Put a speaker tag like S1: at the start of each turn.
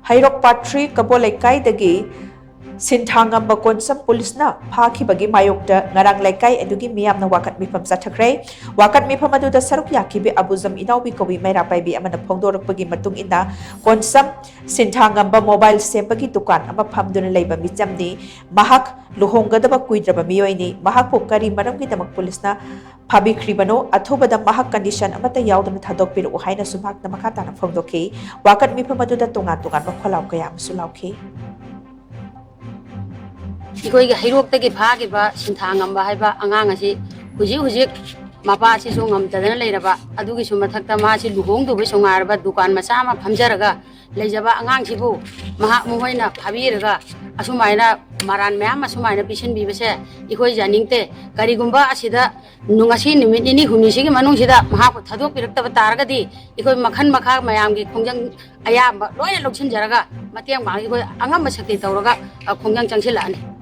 S1: Hairok Patri Kabol Laikai Sinthangamba Konsam Pulisna Phakibagi Mayokta Ngarang Laikai Edugi Miyamna Wakat Mifam Sathakre Wakat Mifam Aduda Saruk Yakibi Abuzam Inaubi Kobi Mairapaibi Amana Pongdorokpagi Matung Ina Konsam Sinthangamba Mobile Sempagi Tukan Ama Phamduna Leiba Mijamni Mahak Luhongadaba Kuidraba Miyoini Mahak Pokari Maramgi Damak Pulisna Phabikribano Athubada Mahak Condition Amata Yaudana Thadokpiru Haina Subhak Namakatana Phongdoki Wakat Mifam Aduda Tungan Makhalau Kayam Sulauki
S2: इकोई हिरोक तक फागिबा सिंथांगंबा हाइबा अंगांग असि हुजिक हुजिक मपा असि सो ngam लेरबा अदुगी सु मथक्ता मासि लुहोंग दुबे सोंगारबा दुकान मचा मा फमजरगा लेजबा अंगांग सिबु महा मुहोइना फाबिरगा असुमाइना मारान ma'am असुमाइना पिसन बिबसे इकोई जानिंगते करिगुंबा असिदा नुंगासि निमिट निनि हुनिसिगी मनुंगसिदा महा को थदोक पिरक्तबा तारगदी इकोई मखन मखा मयामगी खोंजंग अयाम लोय लोक्सिन जरगा मतेंग मागी इकोई अंगम शक्ति तौरगा खोंजंग चंगसिलानी